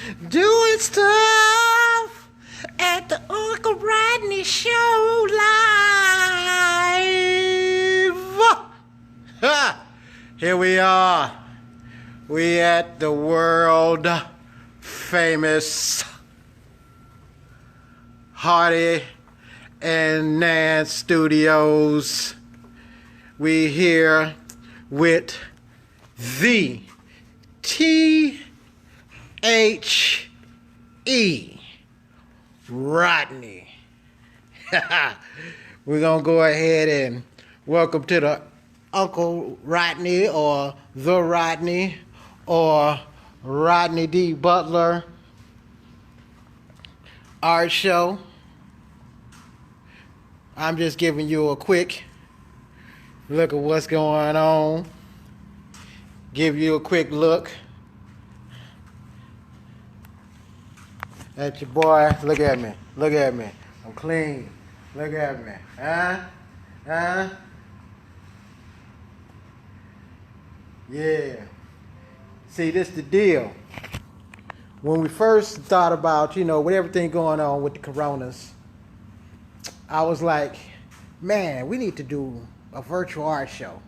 Doing stuff at the Uncle Rodney Show live. Ha! Here we are. We at the world famous Hardy and Nan Studios. We here with the T.H.E. Rodney. We're gonna go ahead and welcome to the Uncle Rodney or the Rodney or Rodney D. Butler art show. I'm just giving you a quick look at what's going on. Give you a quick look at your boy. Look at me. Look at me. I'm clean. Look at me. Huh? Yeah. See, this the deal. When we first thought about, with everything going on with the coronas, I was like, man, we need to do a virtual art show.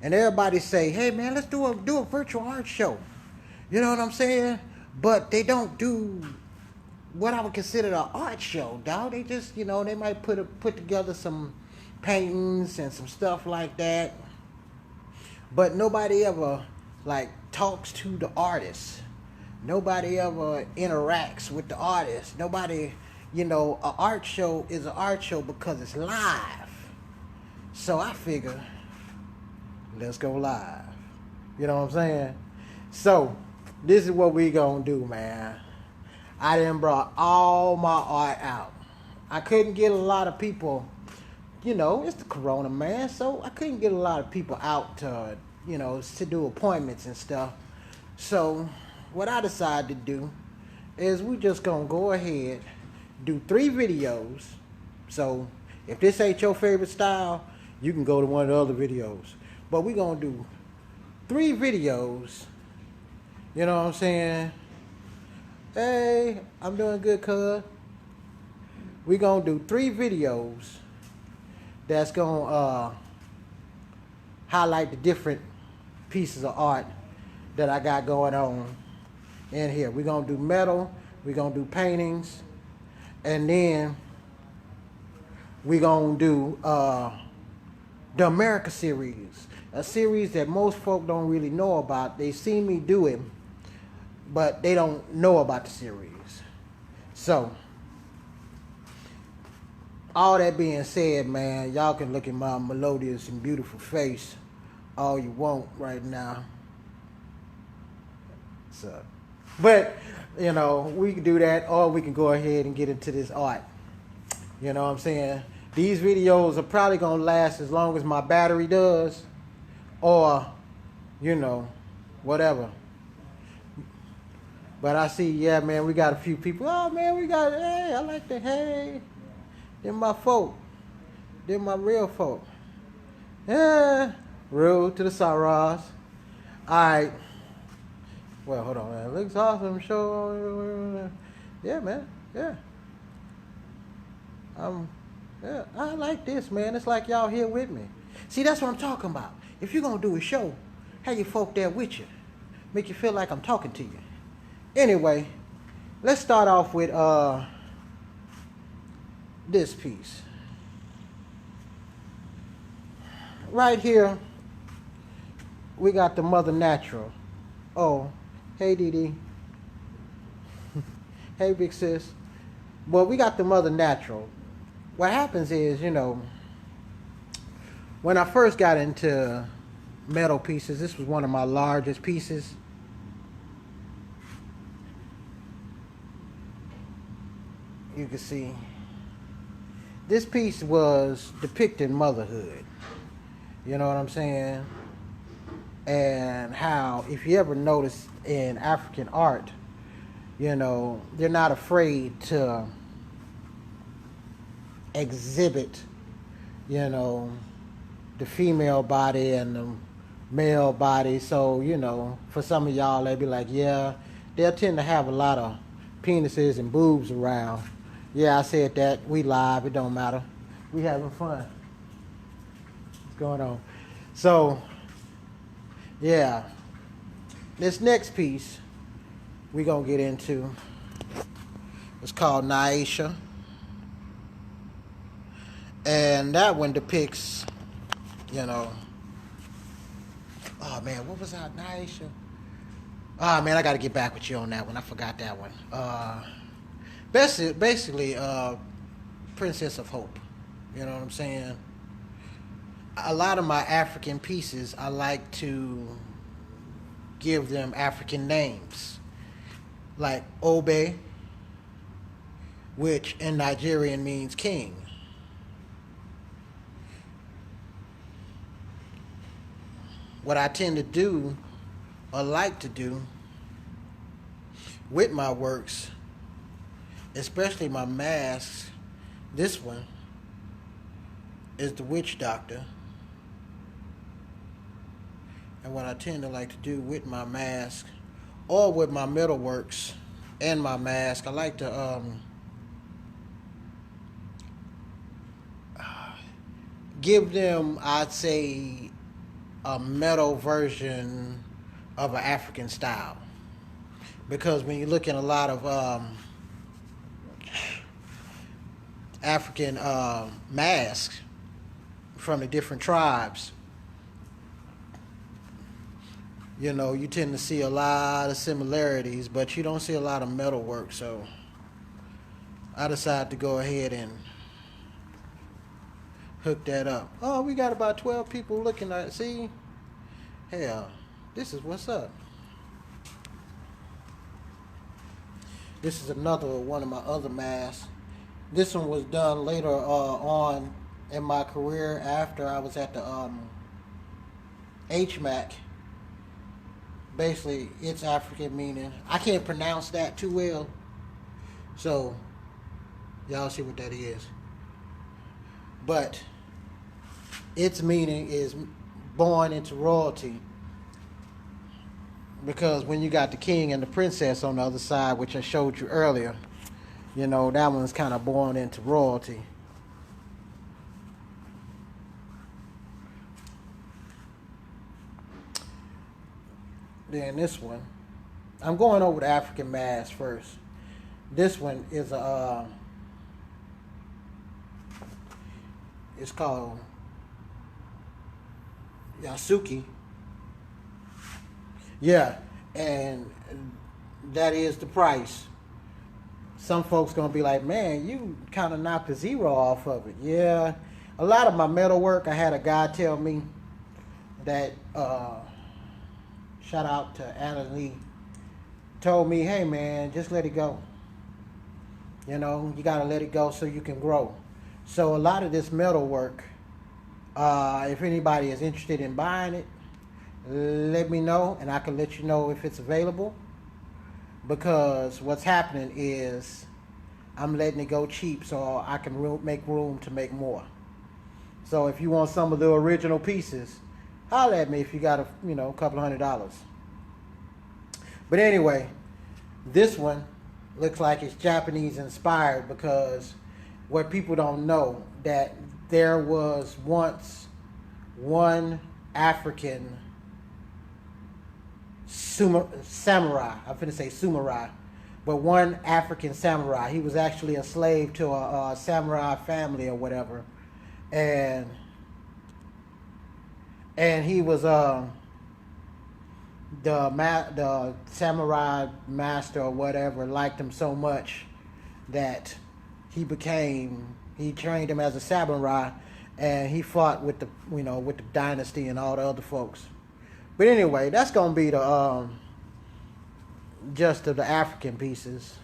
And everybody say, hey man, let's do a virtual art show. You know what I'm saying? But they don't do what I would consider an art show, dog. They just, they might put together some paintings and some stuff like that. But nobody ever talks to the artist. Nobody ever interacts with the artist. Nobody, an art show is an art show because it's live. So I figure, let's go live. You know what I'm saying? So this is what we gonna do, man. I done brought all my art out. I couldn't get a lot of people, it's the corona, man. So I couldn't get a lot of people out to, to do appointments and stuff. So what I decided to do is we just gonna go ahead, do 3 videos. So if this ain't your favorite style, you can go to one of the other videos. But we gonna do 3 videos. You know what I'm saying? Hey, I'm doing good, cuz. We gonna do 3 videos that's gonna highlight the different pieces of art that I got going on in here. We're gonna do metal, we're gonna do paintings, and then we're gonna do the America series, a series that most folk don't really know about. They see me do it, but they don't know about the series. So all that being said, man, y'all can look at my melodious and beautiful face all you want right now. So, but we can do that, or we can go ahead and get into this art. You know what I'm saying? These videos are probably gonna last as long as my battery does, or whatever. But I see, yeah, man, we got a few people. Oh man, hey, I like the hey. They're my folk. They're my real folk. Yeah, real to the Saras. Alright. Well, hold on, man. It looks awesome. Show. Yeah, man. Yeah. Yeah, I like this, man. It's like y'all here with me. See, that's what I'm talking about. If you're gonna do a show, have your folk there with you. Make you feel like I'm talking to you. Anyway, let's start off with this piece. Right here, we got the Mother Natural. Oh, hey Dee Dee. Hey big sis. Well, we got the Mother Natural. What happens is, when I first got into metal pieces, this was one of my largest pieces. You can see this piece was depicting motherhood. You know what I'm saying? And how, if you ever notice in African art, they're not afraid to exhibit, the female body and the male body. So, for some of y'all, they'd be like, yeah, they'll tend to have a lot of penises and boobs around. Yeah, I said that. We live. It don't matter. We having fun. What's going on? So, yeah. This next piece we gonna get into. It's called Naisha. And that one depicts, you know, oh man, what was that, Naisha? Oh man, I gotta get back with you on that one. I forgot that one. Basically, Princess of Hope. You know what I'm saying? A lot of my African pieces, I like to give them African names. Like Obe, which in Nigerian means king. What I tend to do, or like to do, with my works, especially my masks, this one is the Witch Doctor. And what I tend to like to do with my mask, or with my metalworks and my mask, I like to give them, I'd say, a metal version of an African style. Because when you look at a lot of African masks from the different tribes, you know, you tend to see a lot of similarities, but you don't see a lot of metal work. So I decided to go ahead and hook that up. Oh, we got about 12 people looking at it. See? Hell, this is what's up. This is another one of my other masks. This one was done later on in my career after I was at the HMAC. Basically, it's African meaning. I can't pronounce that too well. So, y'all see what that is. But its meaning is born into royalty, because when you got the king and the princess on the other side, which I showed you earlier, you know, that one's kind of born into royalty. Then this one, I'm going over the African mask first. This one is a it's called Yasuki. Yeah, and that is the price. Some folks gonna be like, man, you kind of knocked the zero off of it. Yeah, a lot of my metal work, I had a guy tell me that, shout out to Anna Lee, told me, hey man, just let it go. You know, you gotta let it go so you can grow. So a lot of this metal work, if anybody is interested in buying it, let me know and I can let you know if it's available. Because what's happening is I'm letting it go cheap so I can make room to make more. So if you want some of the original pieces, holler at me if you got a couple $100. But anyway, this one looks like it's Japanese inspired, because what people don't know, that there was once one African samurai. I'm finna say samurai, but one African samurai. He was actually a slave to a samurai family or whatever, and he was the samurai master or whatever liked him so much that he trained him as a samurai, and he fought with the dynasty and all the other folks. But anyway, that's gonna be the just of the African pieces.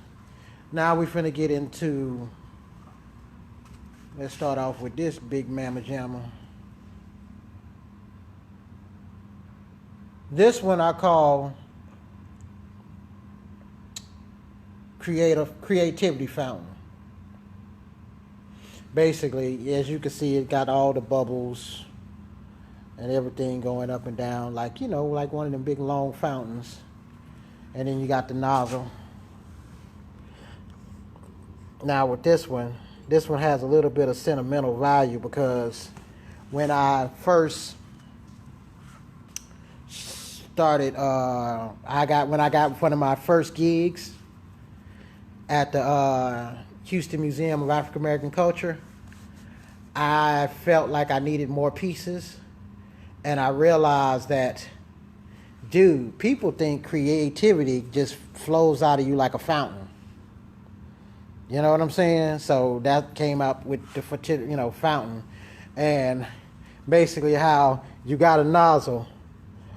Now we're finna get into. Let's start off with this big mamma jamma. This one I call creativity fountain. Basically, as you can see, it got all the bubbles and everything going up and down, like one of them big long fountains. and then you got the nozzle. Now with this one has a little bit of sentimental value because when I first started, when I got one of my first gigs at the Houston Museum of African American Culture, I felt like I needed more pieces, and I realized that, dude, people think creativity just flows out of you like a fountain. You know what I'm saying? So that came up with the fountain, and basically how you got a nozzle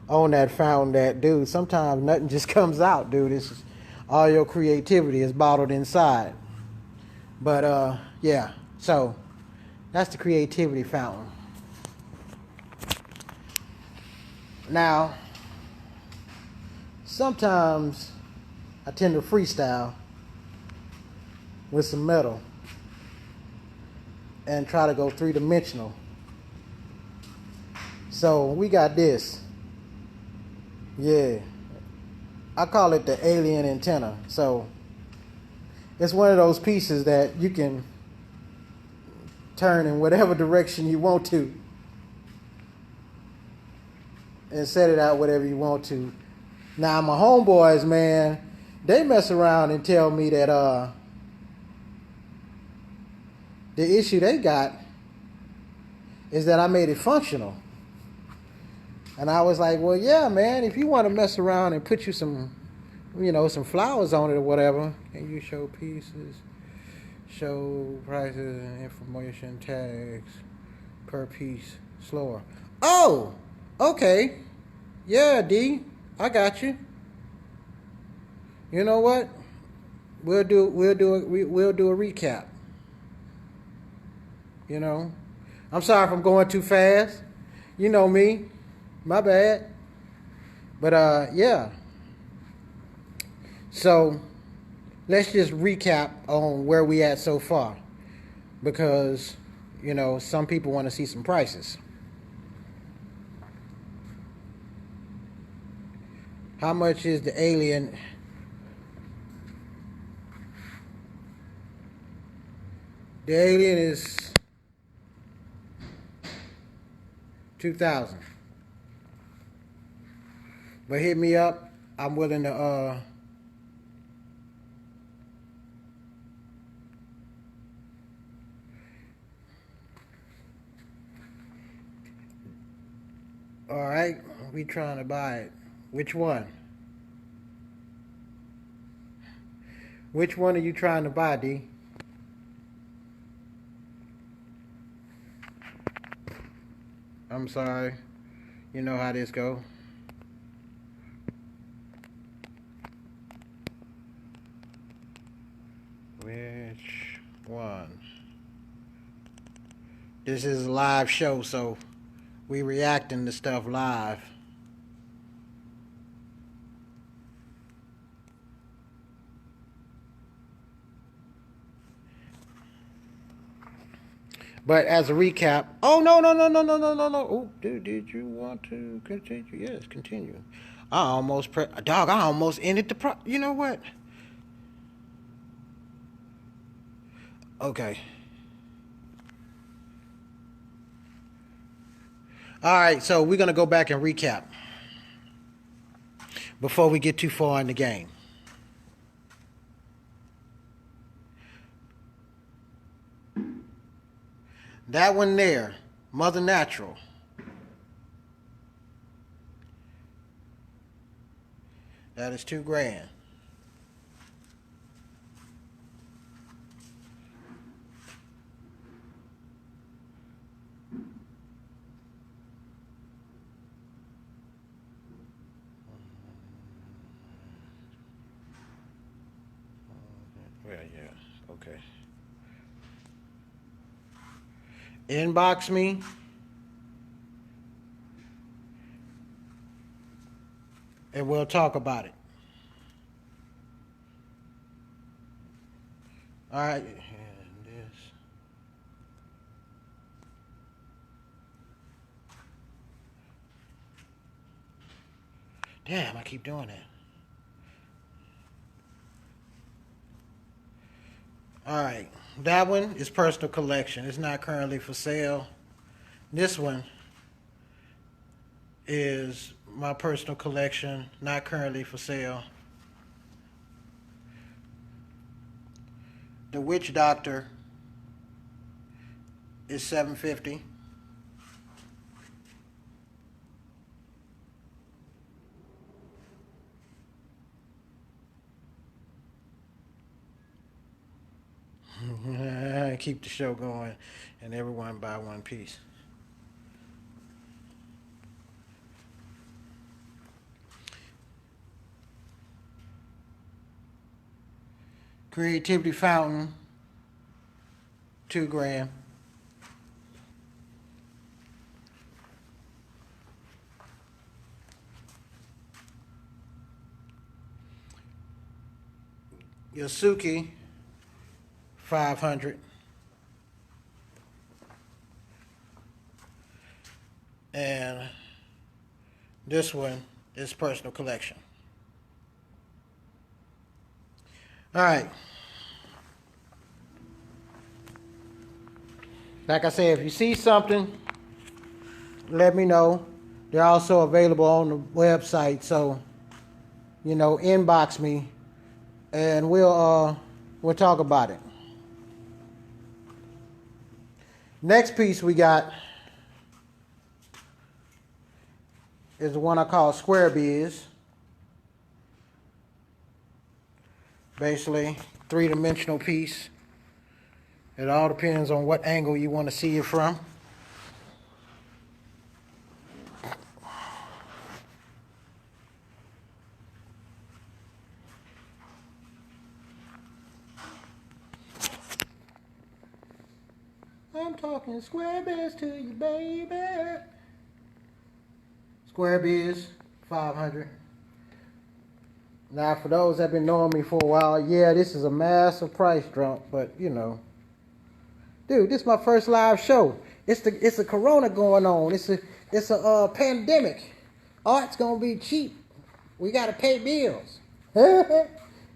on that fountain. That, dude, sometimes nothing just comes out, dude. It's just, all your creativity is bottled inside. But yeah, so that's the creativity fountain. Now, sometimes I tend to freestyle with some metal and try to go three-dimensional. So we got this. Yeah. I call it the alien antenna. So it's one of those pieces that you can turn in whatever direction you want to and set it out whatever you want to. Now my homeboys, man, they mess around and tell me that the issue they got is that I made it functional. And I was like, well, yeah, man, if you want to mess around and put you some, some flowers on it or whatever, can you show pieces, show prices and information tags per piece slower? Oh, okay. Yeah, D, I got you. You know what? We'll do a recap. I'm sorry if I'm going too fast. You know me. My bad. But yeah. So let's just recap on where we at so far, because some people want to see some prices. How much is the alien? The alien is $2,000. But hit me up. I'm willing to all right, we trying to buy it. Which one? Which one are you trying to buy, D? I'm sorry. You know how this go. Which one? This is a live show, so we reacting to stuff live. But as a recap, oh no. Oh, dude, did you want to continue? Yes, continue. I almost ended the you know what? Okay. All right, so we're gonna go back and recap before we get too far in the game. That one there, Mother Natural. That is $2,000. Yeah, okay. Inbox me. And we'll talk about it. All right. And this. Damn, I keep doing that. All right, that one is personal collection. It's not currently for sale. This one is my personal collection, not currently for sale. The Witch Doctor is $750. Keep the show going, and everyone buy one piece. Creativity Fountain, $2 grand. Yosuke, 500. And this one is personal collection. All right. Like I said, if you see something, let me know. They're also available on the website, so inbox me, and we'll talk about it. Next piece we got is the one I call Square Biz. Basically, three-dimensional piece. It all depends on what angle you want to see it from. I'm talking Square Biz to you, baby. Square Biz, 500. Now, for those that have been knowing me for a while, yeah, this is a massive price drop, but dude, this is my first live show. It's a corona going on. It's a pandemic. Art's gonna be cheap. We gotta pay bills.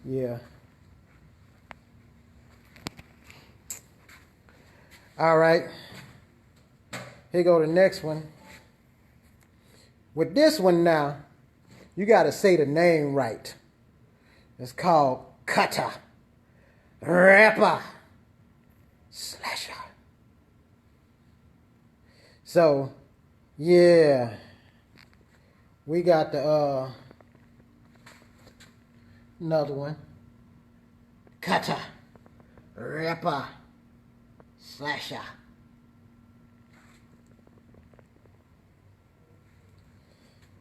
Yeah. All right. Here go the next one. With this one now, you gotta say the name right. It's called Cutter, Rapper, Slasher. So, yeah, we got the another one. Cutter, Rapper, Slasher.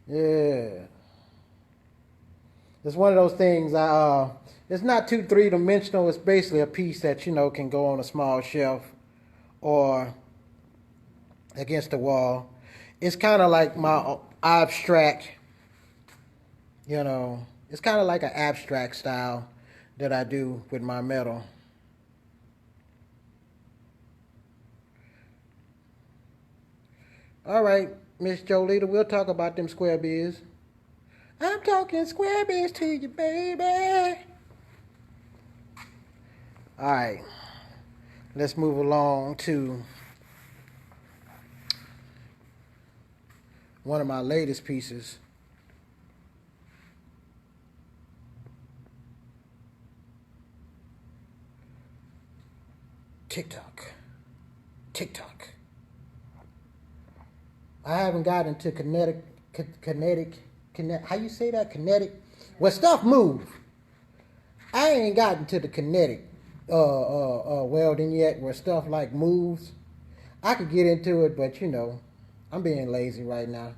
Yeah. It's one of those things. It's not too three-dimensional. It's basically a piece that can go on a small shelf or against the wall. It's kind of like my abstract. It's kind of like an abstract style that I do with my metal. All right, Miss Jolita, we'll talk about them Square Biz. I'm talking Square Biz to you, baby. All right, let's move along to one of my latest pieces. TikTok. I haven't gotten to kinetic. How you say that? Kinetic. Where stuff move. I ain't gotten to the kinetic welding yet, where stuff like moves. I could get into it, but I'm being lazy right now.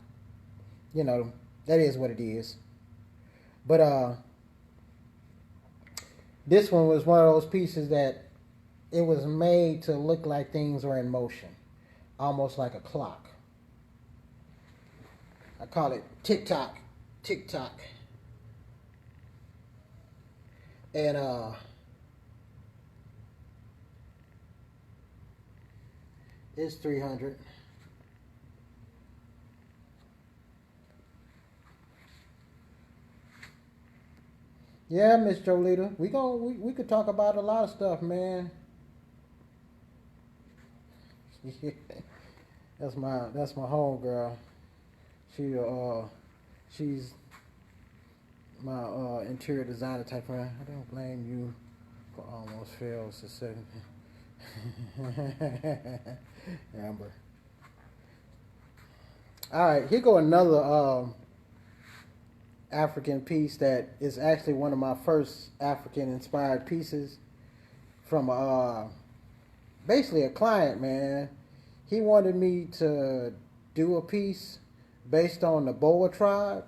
That is what it is. But this one was one of those pieces that it was made to look like things were in motion, almost like a clock. I call it TikTok. And it's 300. Yeah, Miss Jolita. We could talk about a lot of stuff, man. That's my home girl. She she's my interior designer type friend. I don't blame you for almost fails to say. Amber. All right, here go another African piece that is actually one of my first African inspired pieces from basically a client, man. He wanted me to do a piece based on the Boa tribe,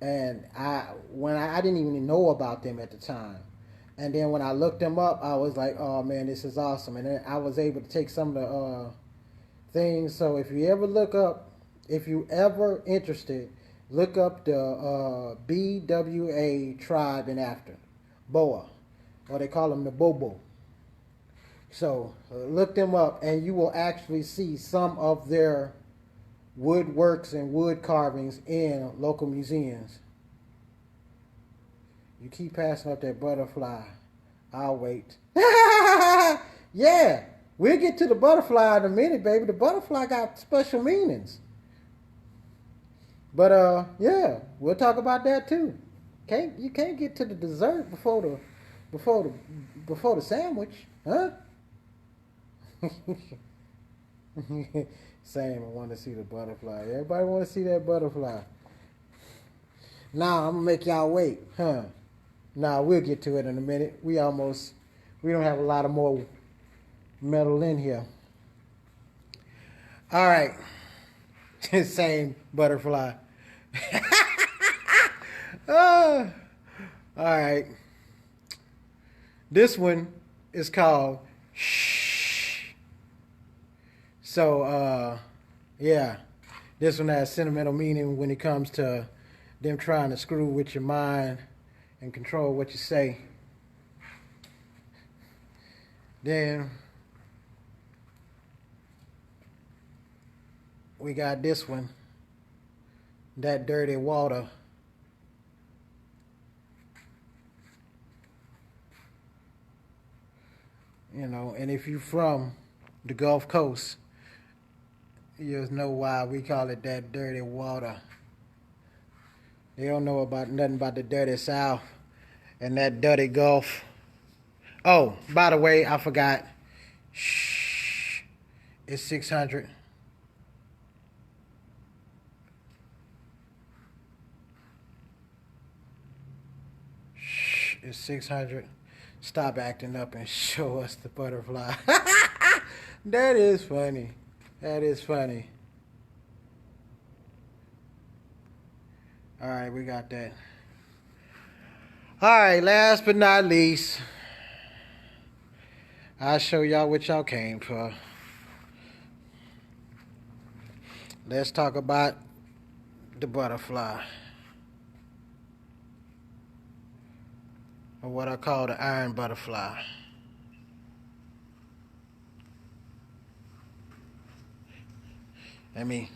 and I didn't even know about them at the time, and then when I looked them up, I was like, oh man, this is awesome, and then I was able to take some of the things. So if you ever interested, look up the BWA tribe in Africa, Boa, or they call them the Bobo. So look them up, and you will actually see some of their woodworks and wood carvings in local museums. You keep passing up that butterfly. I'll wait. Yeah, we'll get to the butterfly in a minute, baby. The butterfly got special meanings. But yeah, we'll talk about that too. You can't get to the dessert before the before the sandwich, huh? Same. I want to see the butterfly. Everybody want to see that butterfly. Now I'm gonna make y'all wait, huh? Nah, we'll get to it in a minute. We don't have a lot of more metal in here. All right, same butterfly. uh, all right, this one is called Shh. So, yeah, this one has sentimental meaning when it comes to them trying to screw with your mind and control what you say. Then we got this one, that dirty water. And if you're from the Gulf Coast, you just know why we call it that dirty water. They don't know about nothing about the dirty South and that dirty Gulf. Oh, by the way, I forgot. Shh. It's 600. Shh. It's 600. Stop acting up and show us the butterfly. That is funny. That is funny. All right, we got that. All right, last but not least, I'll show y'all what y'all came for. Let's talk about the butterfly, or what I call the iron butterfly. Let me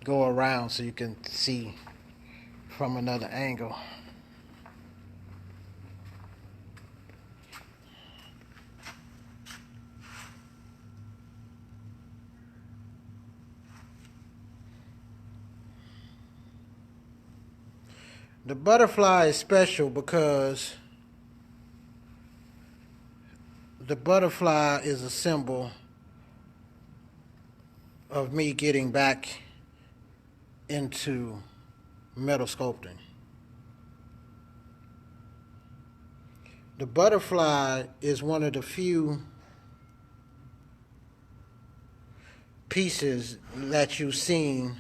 go around so you can see from another angle. The butterfly is special because the butterfly is a symbol of me getting back into metal sculpting. The butterfly is one of the few pieces that you've seen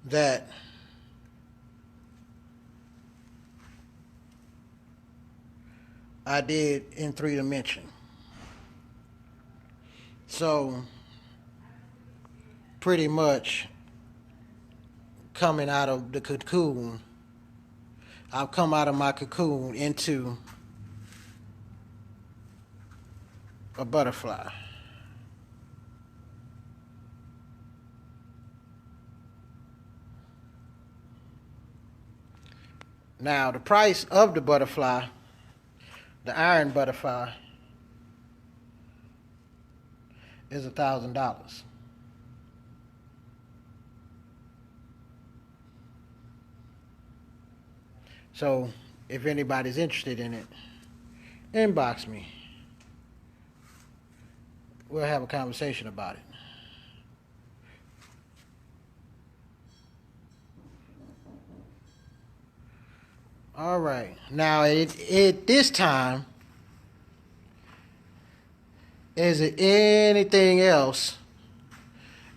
that I did in 3 dimension. So pretty much coming out of the cocoon, I've come out of my cocoon into a butterfly. Now, the price of the butterfly, the iron butterfly, is $1,000. So, if anybody's interested in it, inbox me. We'll have a conversation about it. All right. Now, at this time, is there anything else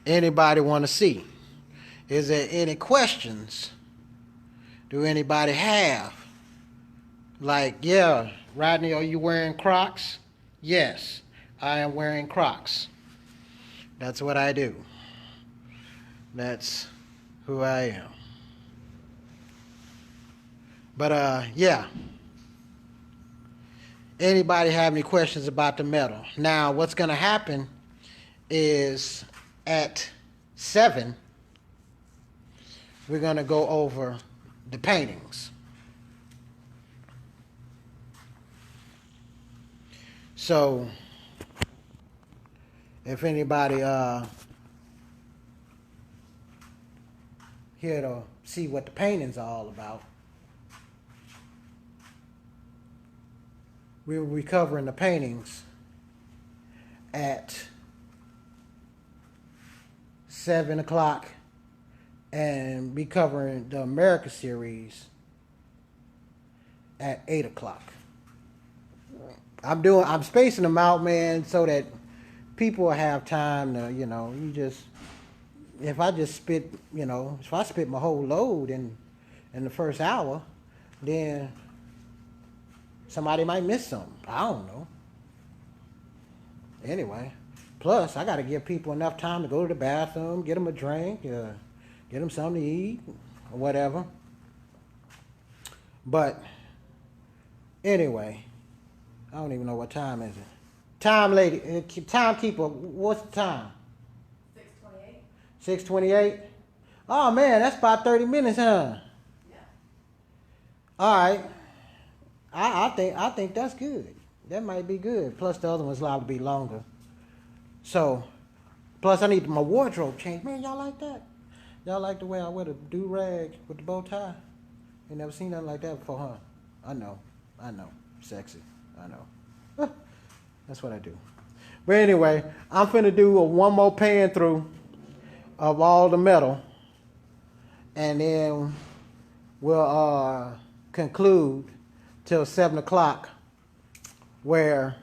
anybody want to see? Is there any questions? Do anybody have? Like, yeah, Rodney, are you wearing Crocs? Yes, I am wearing Crocs. That's what I do. That's who I am. But yeah. Anybody have any questions about the medal? Now, what's going to happen is at 7, we're going to go over the paintings. So, if anybody here to see what the paintings are all about, we will be covering the paintings at 7 o'clock and be covering the America series at 8 o'clock. I'm spacing them out, man, so that people will have time to, if I spit my whole load in the first hour, then somebody might miss something. I don't know. Anyway, plus I got to give people enough time to go to the bathroom, get them a drink, get them something to eat, or whatever. But anyway, I don't even know what time is it. Timekeeper, what's the time? 6:28. 6:28? Oh man, that's about 30 minutes, huh? Yeah. All right. I think that's good. That might be good. Plus the other one's allowed to be longer. So, plus I need my wardrobe changed. Man, y'all like that? Y'all like the way I wear the do-rag with the bow tie? You never seen nothing like that before, huh? I know. Sexy. I know. That's what I do. But anyway, I'm finna do one more pan through of all the metal. And then we'll conclude till 7 o'clock, where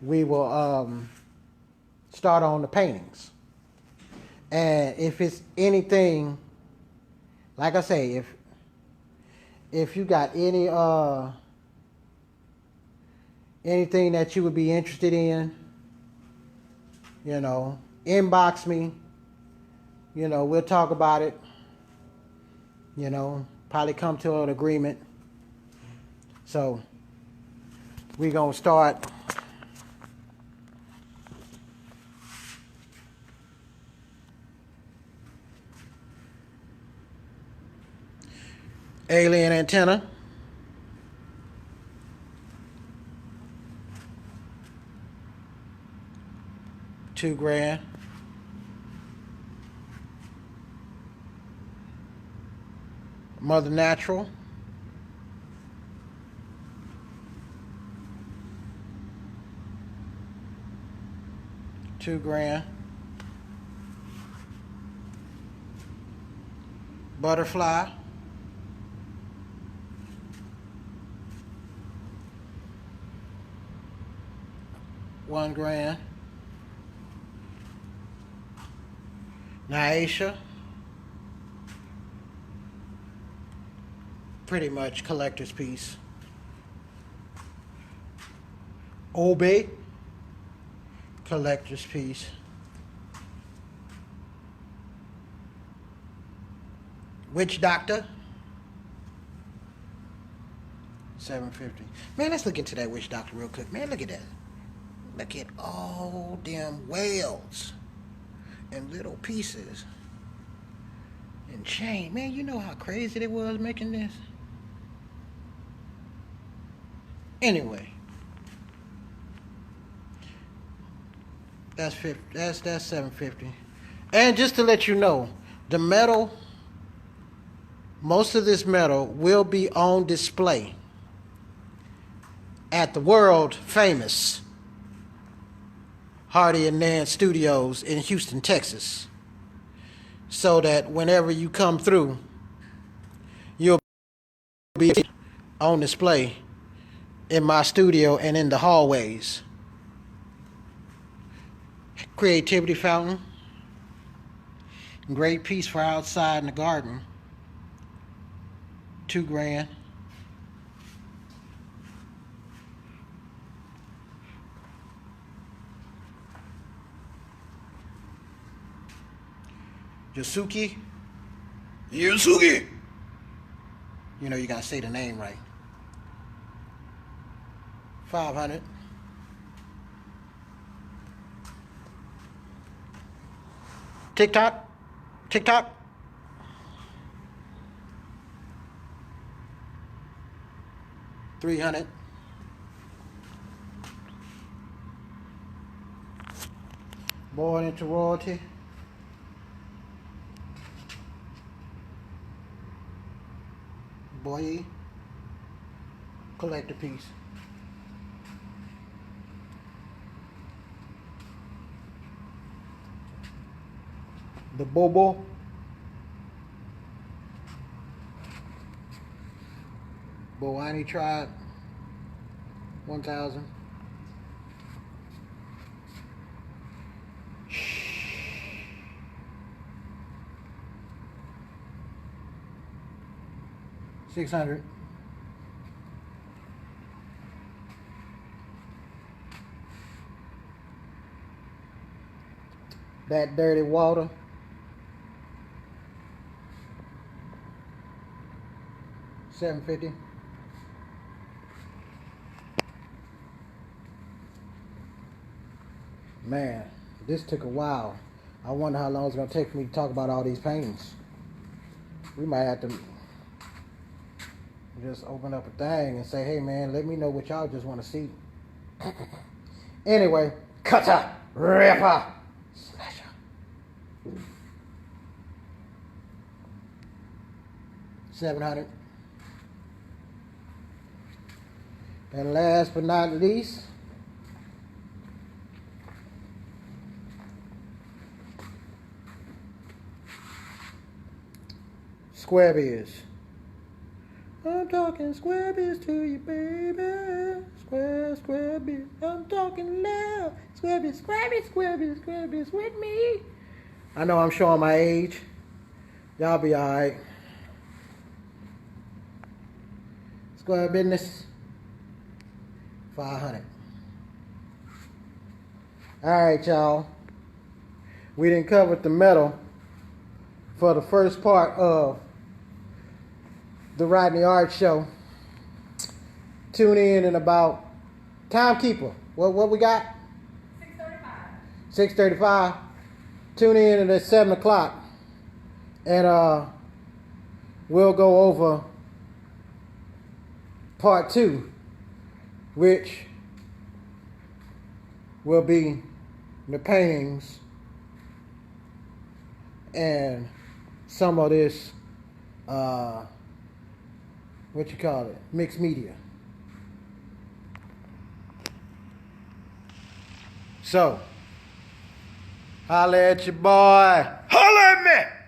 we will start on the paintings. And if it's anything, like I say, if you got any anything that you would be interested in, inbox me. We'll talk about it. Probably come to an agreement. So, we're going to start alien antenna. $2,000. Mother Natural. $2,000. Butterfly. $1,000. Nyasha. Pretty much collector's piece. Obey. Collector's piece. Witch Doctor. $750. Man, let's look into that Witch Doctor real quick. Man, look at that. Look at all them whales and little pieces and chain. Man, you know how crazy it was making this? Anyway, that's 50. That's $750. And just to let you know, the metal, most of this metal will be on display at the world famous Hardy and Nance Studios in Houston, Texas, so that whenever you come through, you'll be on display in my studio and in the hallways. Creativity fountain. Great piece for outside in the garden. $2,000. Yasuki. Yusuke. You know you gotta say the name right. 500. TikTok. TikTok. $300. Born into royalty. Boy, collect a piece. The Bobo. Boani tribe. 1,000. $600. That dirty water. $750. Man, this took a while. I wonder how long it's gonna take for me to talk about all these paintings. We might have to just open up a thing and say, hey man, let me know what y'all just want to see. Anyway, cutter, ripper, slasher. $700. And last but not least, square biz. I'm talking square biz to you, baby. Square biz. I'm talking loud. Square biz with me. I know I'm showing my age. Y'all be alright. Square business. 500. Alright, y'all. We didn't cover the metal for the first part of the Rodney Art Show. Tune in about timekeeper. What we got? 6:35. 6:35. Tune in at 7 o'clock, and we'll go over part 2, which will be the paintings and some of this mixed media. So, holla at your boy. Holla at me!